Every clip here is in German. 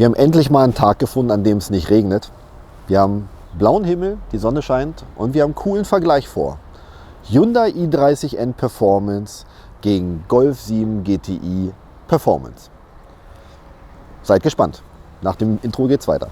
Wir haben endlich mal einen Tag gefunden, an dem es nicht regnet. Wir haben blauen Himmel, die Sonne scheint und wir haben einen coolen Vergleich vor. Hyundai i30N Performance gegen Golf 7 GTI Performance. Seid gespannt. Nach dem Intro geht's weiter.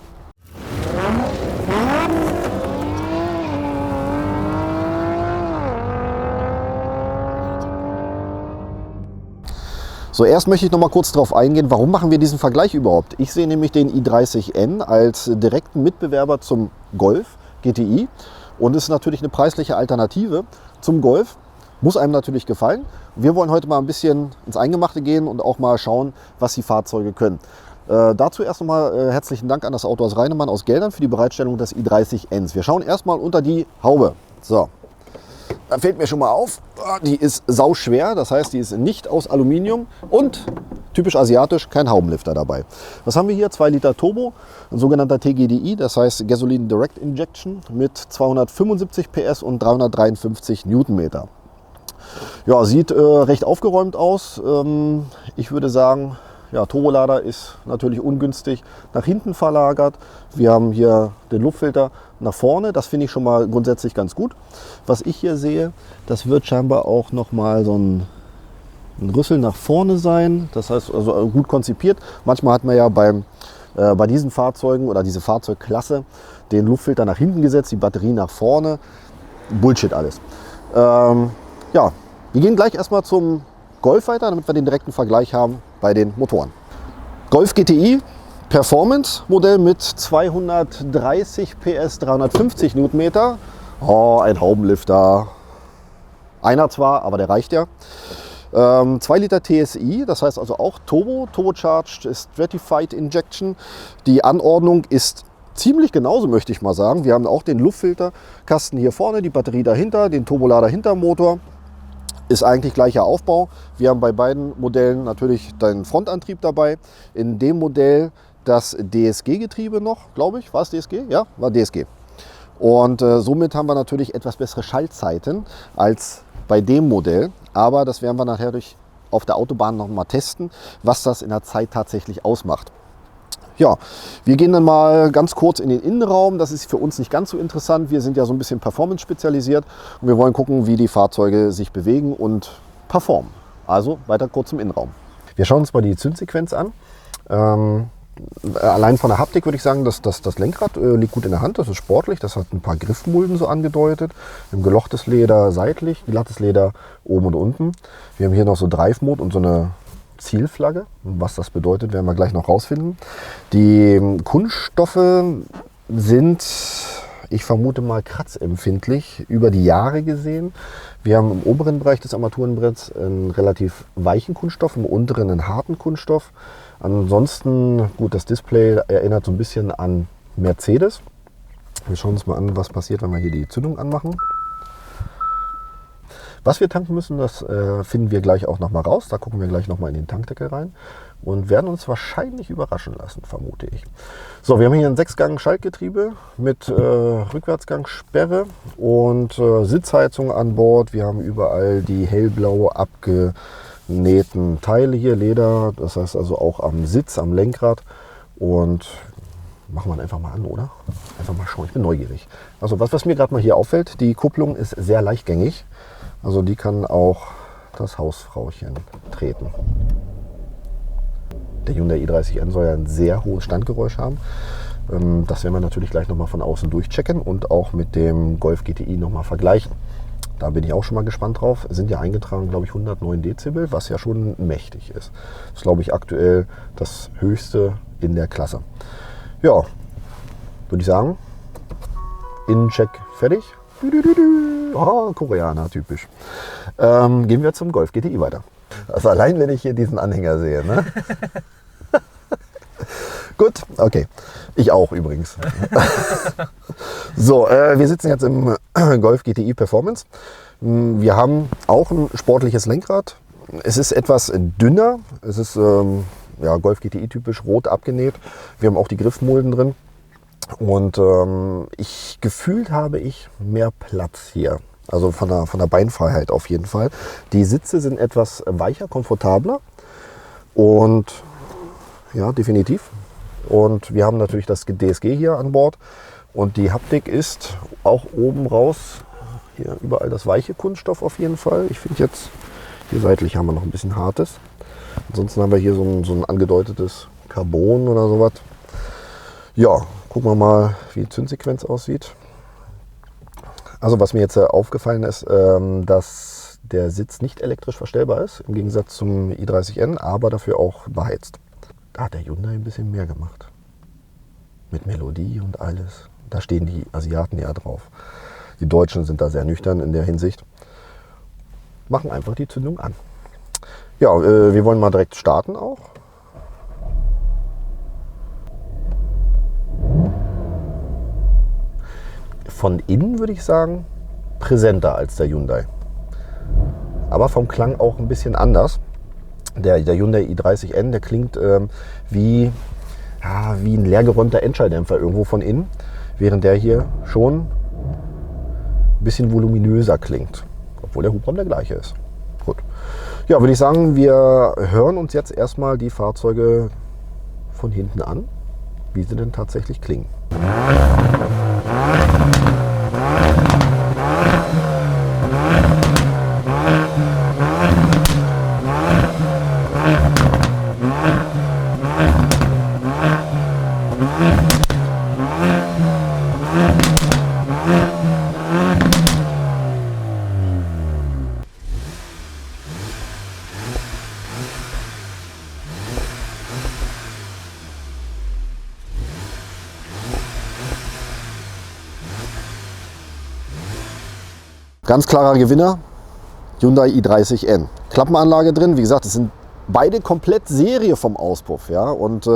So, erst möchte ich noch mal kurz darauf eingehen, warum machen wir diesen Vergleich überhaupt? Ich sehe nämlich den i30N als direkten Mitbewerber zum Golf GTI und ist natürlich eine preisliche Alternative zum Golf. Muss einem natürlich gefallen. Wir wollen heute mal ein bisschen ins Eingemachte gehen und auch mal schauen, was die Fahrzeuge können. Dazu erst nochmal herzlichen Dank an das Autohaus Reinemann aus Geldern für die Bereitstellung des i30Ns. Wir schauen erstmal unter die Haube. So. Da fällt mir schon mal auf, die ist sauschwer, das heißt, die ist nicht aus Aluminium und typisch asiatisch, kein Haubenlifter dabei. Was haben wir hier? 2 Liter Turbo, ein sogenannter TGDI, das heißt Gasoline Direct Injection mit 275 PS und 353 Newtonmeter. Ja, sieht recht aufgeräumt aus. Ich würde sagen, ja, Turbolader ist natürlich ungünstig nach hinten verlagert. Wir haben hier den Luftfilter nach vorne. Das finde ich schon mal grundsätzlich ganz gut. Was ich hier sehe, das wird scheinbar auch noch mal so ein Rüssel nach vorne sein. Das heißt also gut konzipiert. Manchmal hat man ja bei diesen Fahrzeugen oder diese Fahrzeugklasse den Luftfilter nach hinten gesetzt, die Batterie nach vorne. Bullshit alles. Ja, wir gehen gleich erstmal zum Golf weiter, damit wir den direkten Vergleich haben bei den Motoren. Golf GTI Performance Modell mit 230 PS, 350 Newtonmeter. Oh, ein Haubenlifter. Einer zwar, aber der reicht ja. 2 Liter TSI, das heißt also auch Turbo, Turbocharged Stratified Injection. Die Anordnung ist ziemlich genauso, möchte ich mal sagen. Wir haben auch den Luftfilterkasten hier vorne, die Batterie dahinter, den Turbolader hinterm Motor. Ist eigentlich gleicher Aufbau. Wir haben bei beiden Modellen natürlich den Frontantrieb dabei. In dem Modell das DSG-Getriebe noch, glaube ich. War es DSG? Ja, war DSG. Und somit haben wir natürlich etwas bessere Schaltzeiten als bei dem Modell. Aber das werden wir nachher auf der Autobahn noch mal testen, was das in der Zeit tatsächlich ausmacht. Ja, wir gehen dann mal ganz kurz in den Innenraum. Das ist für uns nicht ganz so interessant. Wir sind ja so ein bisschen Performance spezialisiert und wir wollen gucken, wie die Fahrzeuge sich bewegen und performen. Also weiter kurz im Innenraum. Wir schauen uns mal die Zündsequenz an. Allein von der Haptik würde ich sagen, dass das Lenkrad liegt gut in der Hand. Das ist sportlich. Das hat ein paar Griffmulden so angedeutet. Wir haben gelochtes Leder seitlich, glattes Leder oben und unten. Wir haben hier noch so Drive Mode und so eine Zielflagge. Was das bedeutet, werden wir gleich noch rausfinden. Die Kunststoffe sind, ich vermute mal, kratzempfindlich über die Jahre gesehen. Wir haben im oberen Bereich des Armaturenbretts einen relativ weichen Kunststoff, im unteren einen harten Kunststoff. Ansonsten, gut, das Display erinnert so ein bisschen an Mercedes. Wir schauen uns mal an, was passiert, wenn wir hier die Zündung anmachen. Was wir tanken müssen, das finden wir gleich auch noch mal raus. Da gucken wir gleich noch mal in den Tankdeckel rein und werden uns wahrscheinlich überraschen lassen, vermute ich. So, wir haben hier ein 6-Gang-Schaltgetriebe mit Rückwärtsgangssperre und Sitzheizung an Bord. Wir haben überall die hellblau abgenähten Teile hier, Leder. Das heißt also auch am Sitz, am Lenkrad. Und machen wir einfach mal an, oder? Einfach mal schauen, ich bin neugierig. Also was mir gerade mal hier auffällt, die Kupplung ist sehr leichtgängig. Also die kann auch das Hausfrauchen treten. Der Hyundai i30N soll ja ein sehr hohes Standgeräusch haben. Das werden wir natürlich gleich nochmal von außen durchchecken und auch mit dem Golf GTI nochmal vergleichen. Da bin ich auch schon mal gespannt drauf. Sind ja eingetragen, glaube ich, 109 Dezibel, was ja schon mächtig ist. Das ist, glaube ich, aktuell das höchste in der Klasse. Ja, würde ich sagen, Innencheck fertig. Oh, Koreaner, typisch. Gehen wir zum Golf GTI weiter. Also allein, wenn ich hier diesen Anhänger sehe. Ne? Gut, okay. Ich auch übrigens. So, wir sitzen jetzt im Golf GTI Performance. Wir haben auch ein sportliches Lenkrad. Es ist etwas dünner. Es ist ja, Golf GTI typisch rot abgenäht. Wir haben auch die Griffmulden drin. Und gefühlt habe ich mehr Platz hier. Also von der Beinfreiheit auf jeden Fall. Die Sitze sind etwas weicher, komfortabler. Und ja, definitiv. Und wir haben natürlich das DSG hier an Bord. Und die Haptik ist auch oben raus, hier überall das weiche Kunststoff auf jeden Fall. Ich finde jetzt, hier seitlich haben wir noch ein bisschen hartes. Ansonsten haben wir hier so ein angedeutetes Carbon oder sowas. Ja, gucken wir mal, wie die Zündsequenz aussieht. Also was mir jetzt aufgefallen ist, dass der Sitz nicht elektrisch verstellbar ist, im Gegensatz zum i30N, aber dafür auch beheizt. Da hat der Hyundai ein bisschen mehr gemacht. Mit Melodie und alles. Da stehen die Asiaten ja drauf. Die Deutschen sind da sehr nüchtern in der Hinsicht. Machen einfach die Zündung an. Ja, wir wollen mal direkt starten auch. Von innen würde ich sagen, präsenter als der Hyundai. Aber vom Klang auch ein bisschen anders. Der Hyundai i30N, der klingt wie ein leergeräumter Endschalldämpfer irgendwo von innen. Während der hier schon ein bisschen voluminöser klingt. Obwohl der Hubraum der gleiche ist. Gut. Ja, würde ich sagen, wir hören uns jetzt erstmal die Fahrzeuge von hinten an, wie sie denn tatsächlich klingen. Ganz klarer Gewinner, Hyundai i30N. Klappenanlage drin, wie gesagt, es sind beide komplett Serie vom Auspuff. Ja? Und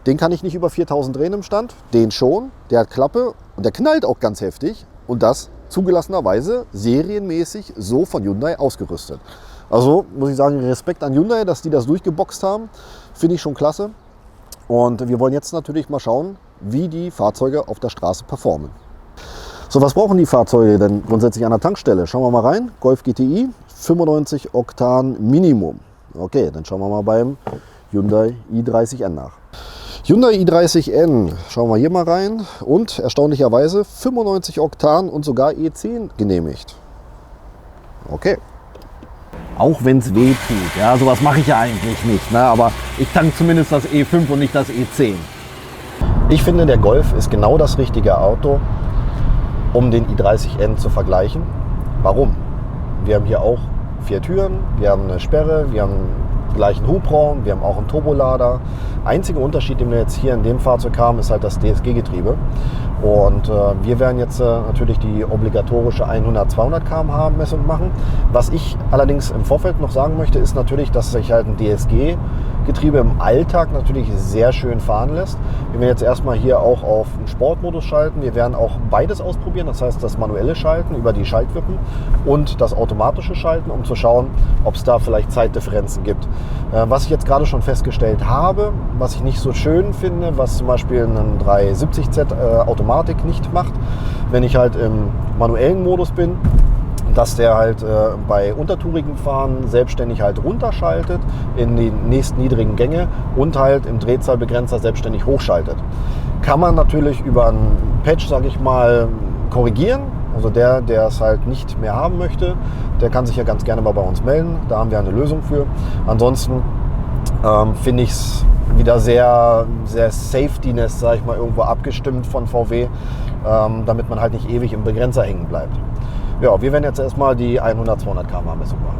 den kann ich nicht über 4000 drehen im Stand, den schon, der hat Klappe und der knallt auch ganz heftig. Und das zugelassenerweise serienmäßig so von Hyundai ausgerüstet. Also muss ich sagen, Respekt an Hyundai, dass die das durchgeboxt haben, finde ich schon klasse. Und wir wollen jetzt natürlich mal schauen, wie die Fahrzeuge auf der Straße performen. So, was brauchen die Fahrzeuge denn grundsätzlich an der Tankstelle? Schauen wir mal rein. Golf GTI, 95 Oktan Minimum. Okay, dann schauen wir mal beim Hyundai i30N nach. Hyundai i30N, schauen wir hier mal rein. Und erstaunlicherweise 95 Oktan und sogar E10 genehmigt. Okay. Auch wenn es weh tut. Ja, sowas mache ich ja eigentlich nicht. Ne? Aber ich tanke zumindest das E5 und nicht das E10. Ich finde, der Golf ist genau das richtige Auto, um den i30N zu vergleichen. Warum? Wir haben hier auch 4 Türen, wir haben eine Sperre, wir haben den gleichen Hubraum, wir haben auch einen Turbolader. Einziger Unterschied, den wir jetzt hier in dem Fahrzeug haben, ist halt das DSG-Getriebe. Und wir werden jetzt natürlich die obligatorische 100-200 km/h Messung machen. Was ich allerdings im Vorfeld noch sagen möchte, ist natürlich, dass sich halt ein DSG-Getriebe im Alltag natürlich sehr schön fahren lässt. Wir werden jetzt erstmal hier auch auf den Sportmodus schalten. Wir werden auch beides ausprobieren, das heißt das manuelle Schalten über die Schaltwippen und das automatische Schalten, um zu schauen, ob es da vielleicht Zeitdifferenzen gibt. Was ich jetzt gerade schon festgestellt habe, was ich nicht so schön finde, was zum Beispiel ein 370Z Automatik nicht macht, wenn ich halt im manuellen Modus bin, dass der halt bei untertourigem Fahren selbstständig halt runterschaltet in die nächsten niedrigen Gänge und halt im Drehzahlbegrenzer selbstständig hochschaltet. Kann man natürlich über einen Patch, sage ich mal, korrigieren. Also der es halt nicht mehr haben möchte, der kann sich ja ganz gerne mal bei uns melden. Da haben wir eine Lösung für. Ansonsten finde ich es wieder sehr, sehr Safety-ness, sage ich mal, irgendwo abgestimmt von VW, damit man halt nicht ewig im Begrenzer hängen bleibt. Ja, wir werden jetzt erstmal die 100-200 km/h Messung machen.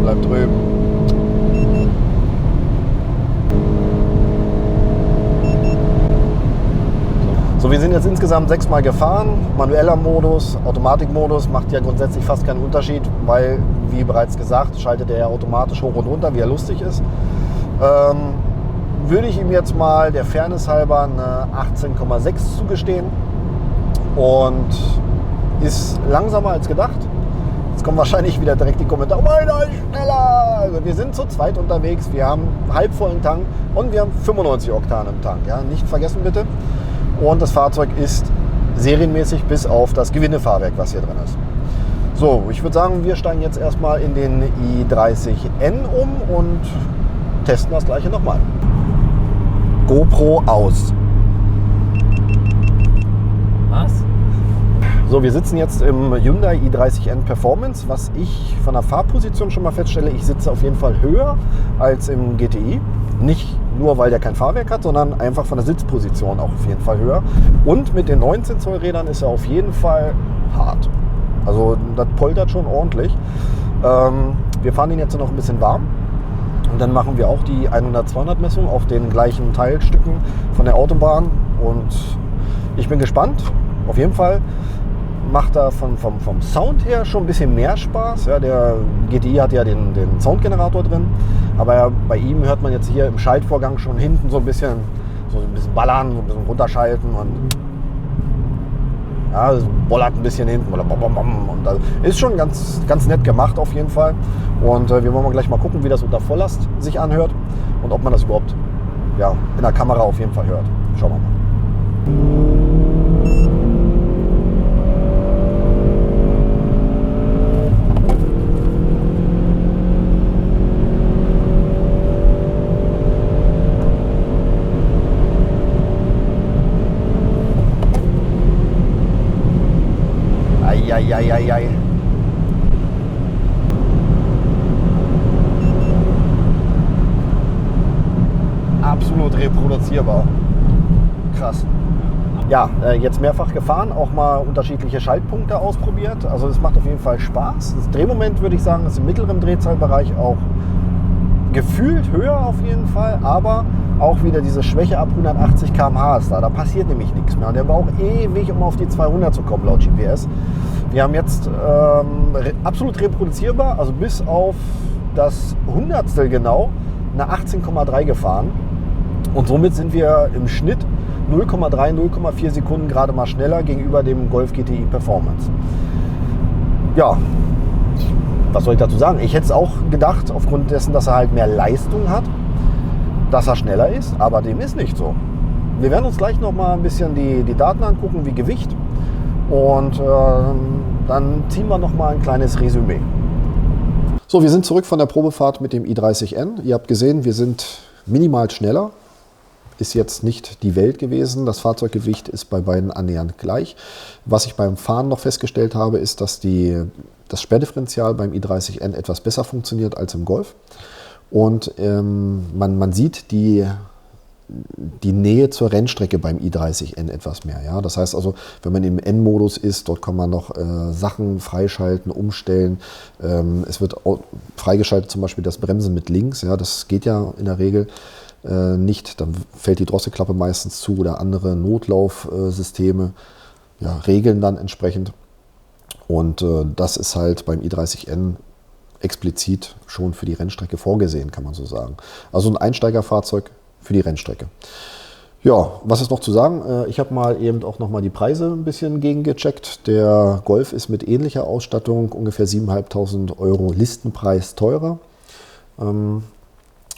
Bleib drüben. So, wir sind jetzt insgesamt 6 Mal gefahren. Manueller Modus, Automatikmodus macht ja grundsätzlich fast keinen Unterschied, weil, wie bereits gesagt, schaltet er ja automatisch hoch und runter, wie er lustig ist. würde ich ihm jetzt mal der Fairness halber eine 18,6 zugestehen und ist langsamer als gedacht. Jetzt kommen wahrscheinlich wieder direkt die Kommentare, meiner ist schneller. Also wir sind zu zweit unterwegs, wir haben halbvollen Tank und wir haben 95 Oktan im Tank. Ja? Nicht vergessen bitte. Und das Fahrzeug ist serienmäßig bis auf das Gewindefahrwerk, was hier drin ist. So, ich würde sagen, wir steigen jetzt erstmal in den i30N um und testen das gleiche nochmal. GoPro aus. Was? So, wir sitzen jetzt im Hyundai i30N Performance. Was ich von der Fahrposition schon mal feststelle, ich sitze auf jeden Fall höher als im GTI. Nicht nur, weil der kein Fahrwerk hat, sondern einfach von der Sitzposition auch auf jeden Fall höher. Und mit den 19 Zoll Rädern ist er auf jeden Fall hart. Also das poltert schon ordentlich. Wir fahren ihn jetzt noch ein bisschen warm. Und dann machen wir auch die 100-200 Messung auf den gleichen Teilstücken von der Autobahn. Und ich bin gespannt. Auf jeden Fall macht er vom Sound her schon ein bisschen mehr Spaß. Ja, der GTI hat ja den Soundgenerator drin. Aber bei ihm hört man jetzt hier im Schaltvorgang schon hinten so ein bisschen ballern, so ein bisschen runterschalten. Und ja, es bollert ein bisschen hinten. Und das ist schon ganz, ganz nett gemacht auf jeden Fall. Und wir wollen gleich mal gucken, wie das unter Volllast sich anhört. Und ob man das überhaupt in der Kamera auf jeden Fall hört. Schauen wir mal. Eieieiei. Absolut reproduzierbar. Krass. Ja, jetzt mehrfach gefahren, auch mal unterschiedliche Schaltpunkte ausprobiert. Also es macht auf jeden Fall Spaß. Das Drehmoment, würde ich sagen, ist im mittleren Drehzahlbereich auch gefühlt höher auf jeden Fall, aber auch wieder diese Schwäche ab 180 km/h ist da. Da passiert nämlich nichts mehr. Und der braucht ewig, um auf die 200 zu kommen, laut GPS. Wir haben jetzt absolut reproduzierbar, also bis auf das Hundertstel genau, eine 18,3 gefahren. Und somit sind wir im Schnitt 0,3, 0,4 Sekunden gerade mal schneller gegenüber dem Golf GTI Performance. Ja, was soll ich dazu sagen? Ich hätte es auch gedacht, aufgrund dessen, dass er halt mehr Leistung hat, dass er schneller ist, aber dem ist nicht so. Wir werden uns gleich noch mal ein bisschen die Daten angucken, wie Gewicht, und dann ziehen wir noch mal ein kleines Resümee. So, wir sind zurück von der Probefahrt mit dem i30N. Ihr habt gesehen, wir sind minimal schneller. Ist jetzt nicht die Welt gewesen. Das Fahrzeuggewicht ist bei beiden annähernd gleich. Was ich beim Fahren noch festgestellt habe, ist, dass das Sperrdifferential beim i30N etwas besser funktioniert als im Golf. Und man sieht die Nähe zur Rennstrecke beim i30N etwas mehr. Ja? Das heißt also, wenn man im N-Modus ist, dort kann man noch Sachen freischalten, umstellen. Es wird auch freigeschaltet, zum Beispiel das Bremsen mit links. Ja? Das geht ja in der Regel nicht. Dann fällt die Drosselklappe meistens zu oder andere Notlaufsysteme regeln dann entsprechend. Und das ist halt beim i30N explizit schon für die Rennstrecke vorgesehen, kann man so sagen. Also ein Einsteigerfahrzeug für die Rennstrecke. Ja, was ist noch zu sagen? Ich habe mal eben auch noch mal die Preise ein bisschen gegengecheckt. Der Golf ist mit ähnlicher Ausstattung ungefähr 7.500 € Listenpreis teurer.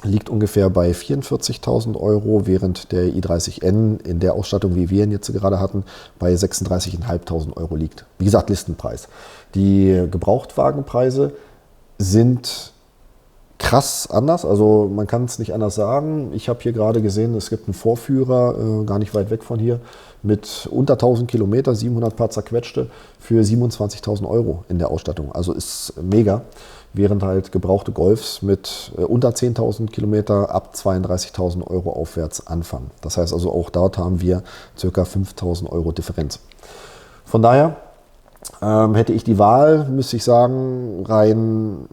Liegt ungefähr bei 44.000 €, während der i30N in der Ausstattung, wie wir ihn jetzt gerade hatten, bei 36.500 € liegt. Wie gesagt, Listenpreis. Die Gebrauchtwagenpreise sind krass anders, also man kann es nicht anders sagen. Ich habe hier gerade gesehen, es gibt einen Vorführer, gar nicht weit weg von hier, mit unter 1000 Kilometer, 700 paar zerquetschte, für 27.000 € in der Ausstattung. Also ist mega. Während halt gebrauchte Golfs mit unter 10.000 Kilometer ab 32.000 € aufwärts anfangen. Das heißt also, auch dort haben wir ca. 5.000 € Differenz. Von daher hätte ich die Wahl, müsste ich sagen, rein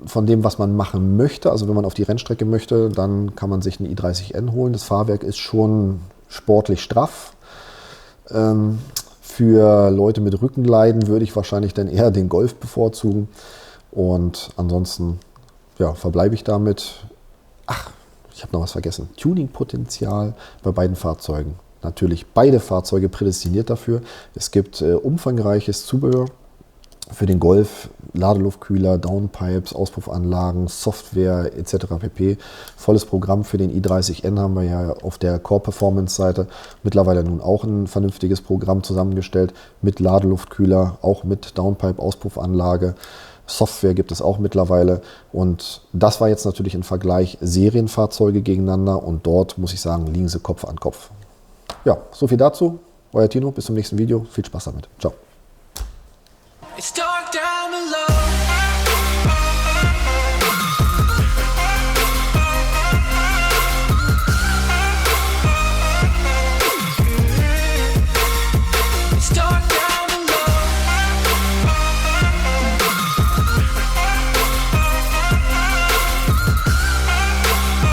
von dem, was man machen möchte. Also wenn man auf die Rennstrecke möchte, dann kann man sich einen i30N holen. Das Fahrwerk ist schon sportlich straff. Für Leute mit Rückenleiden würde ich wahrscheinlich dann eher den Golf bevorzugen. Und ansonsten verbleibe ich damit. Ach, ich habe noch was vergessen, Tuning-Potenzial bei beiden Fahrzeugen. Natürlich beide Fahrzeuge prädestiniert dafür. Es gibt umfangreiches Zubehör für den Golf, Ladeluftkühler, Downpipes, Auspuffanlagen, Software etc. pp. Volles Programm für den i30N haben wir ja auf der Core-Performance-Seite mittlerweile nun auch ein vernünftiges Programm zusammengestellt mit Ladeluftkühler, auch mit Downpipe, Auspuffanlage. Software gibt es auch mittlerweile und das war jetzt natürlich im Vergleich Serienfahrzeuge gegeneinander und dort muss ich sagen, liegen sie Kopf an Kopf. Ja, so viel dazu. Euer Tino, bis zum nächsten Video. Viel Spaß damit. Ciao.